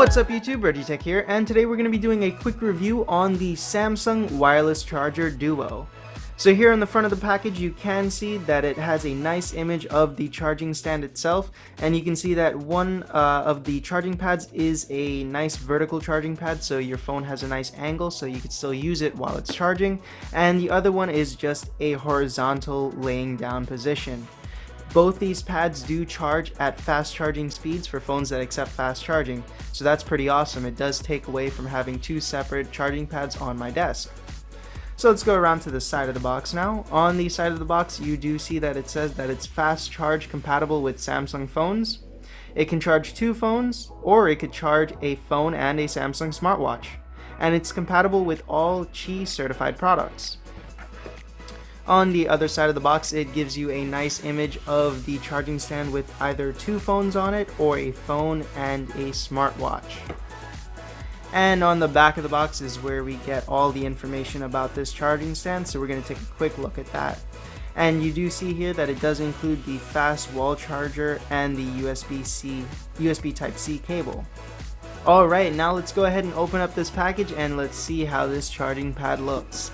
What's up YouTube, ReggieTECH here, and today we're going to be doing a quick review on the Samsung Wireless Charger Duo. So here on the front of the package you can see that it has a nice image of the charging stand itself, and you can see that one of the charging pads is a nice vertical charging pad, so your phone has a nice angle so you can still use it while it's charging, and the other one is just a horizontal laying down position. Both these pads do charge at fast charging speeds for phones that accept fast charging, so that's pretty awesome. It does take away from having two separate charging pads on my desk. So let's go around to the side of the box now. On the side of the box you do see that it says that it's fast charge compatible with Samsung phones. It can charge two phones, or it could charge a phone and a Samsung smartwatch. And it's compatible with all Qi certified products. On the other side of the box, it gives you a nice image of the charging stand with either two phones on it or a phone and a smartwatch. And on the back of the box is where we get all the information about this charging stand, so we're going to take a quick look at that. And you do see here that it does include the fast wall charger and the USB Type-C cable. Alright, now let's go ahead and open up this package and let's see how this charging pad looks.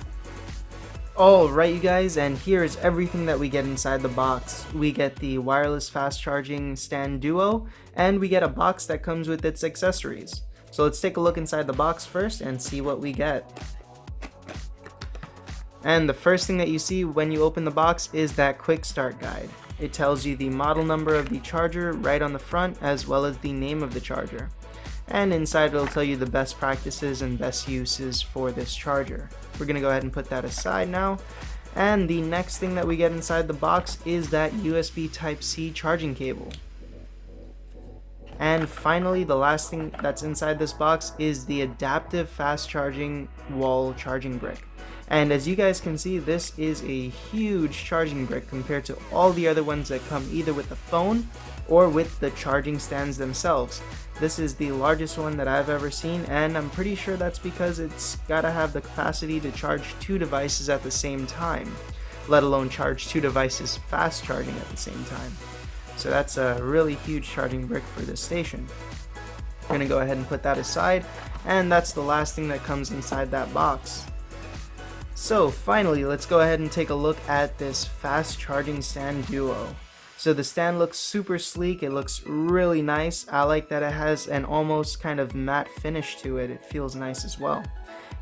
Alright you guys, and here is everything that we get inside the box. We get the wireless fast charging stand Duo, and we get a box that comes with its accessories. So let's take a look inside the box first and see what we get. And the first thing that you see when you open the box is that quick start guide. It tells you the model number of the charger right on the front, as well as the name of the charger. And inside it'll tell you the best practices and best uses for this charger. We're going to go ahead and put that aside now. And the next thing that we get inside the box is that USB Type-C charging cable. And finally, the last thing that's inside this box is the adaptive fast charging wall charging brick. And as you guys can see, this is a huge charging brick compared to all the other ones that come either with the phone or with the charging stands themselves. This is the largest one that I've ever seen, and I'm pretty sure that's because it's gotta have the capacity to charge two devices at the same time, let alone charge two devices fast charging at the same time. So that's a really huge charging brick for this station. I'm gonna go ahead and put that aside, and that's the last thing that comes inside that box. So finally, let's go ahead and take a look at this fast charging stand Duo. So the stand looks super sleek, it looks really nice. I like that it has an almost kind of matte finish to it. It feels nice as well.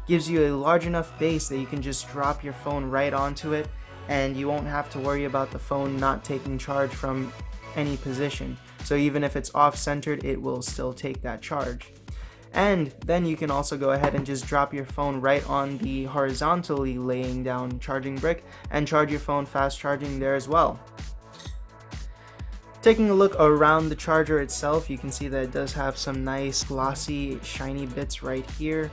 Gives you a large enough base that you can just drop your phone right onto it, and you won't have to worry about the phone not taking charge from any position. So even if it's off-centered, it will still take that charge. And then you can also go ahead and just drop your phone right on the horizontally laying down charging brick and charge your phone fast charging there as well. Taking a look around the charger itself, you can see that it does have some nice glossy shiny bits right here,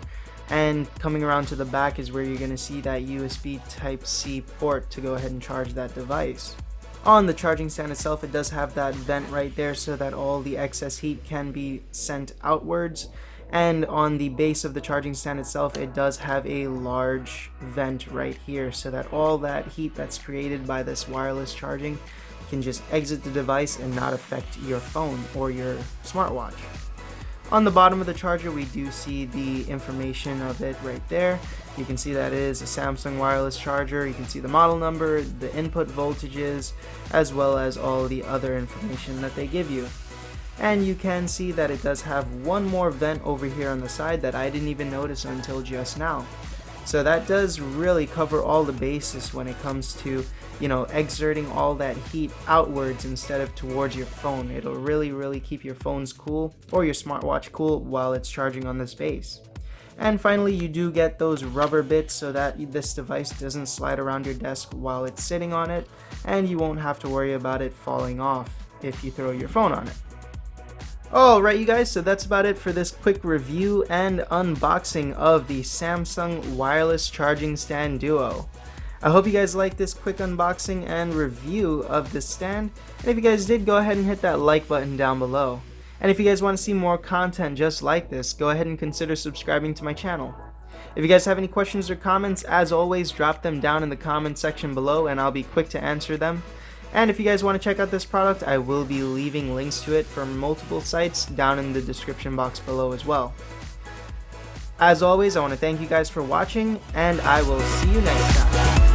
and coming around to the back is where you're going to see that USB Type-C port to go ahead and charge that device. On the charging stand itself, it does have that vent right there so that all the excess heat can be sent outwards, and on the base of the charging stand itself, it does have a large vent right here so that all that heat that's created by this wireless charging can just exit the device and not affect your phone or your smartwatch. On the bottom of the charger, we do see the information of it right there. You can see that it is a Samsung wireless charger. You can see the model number, the input voltages, as well as all the other information that they give you. And you can see that it does have one more vent over here on the side that I didn't even notice until just now. So that does really cover all the bases when it comes to, exerting all that heat outwards instead of towards your phone. It'll really keep your phones cool or your smartwatch cool while it's charging on this base. And finally, you do get those rubber bits so that this device doesn't slide around your desk while it's sitting on it, and you won't have to worry about it falling off if you throw your phone on it. Alright you guys, so that's about it for this quick review and unboxing of the Samsung Wireless Charging Stand Duo. I hope you guys liked this quick unboxing and review of this stand, and if you guys did, go ahead and hit that like button down below. And if you guys want to see more content just like this, go ahead and consider subscribing to my channel. If you guys have any questions or comments, as always, drop them down in the comment section below and I'll be quick to answer them. And if you guys want to check out this product, I will be leaving links to it from multiple sites down in the description box below as well. As always, I want to thank you guys for watching, and I will see you next time.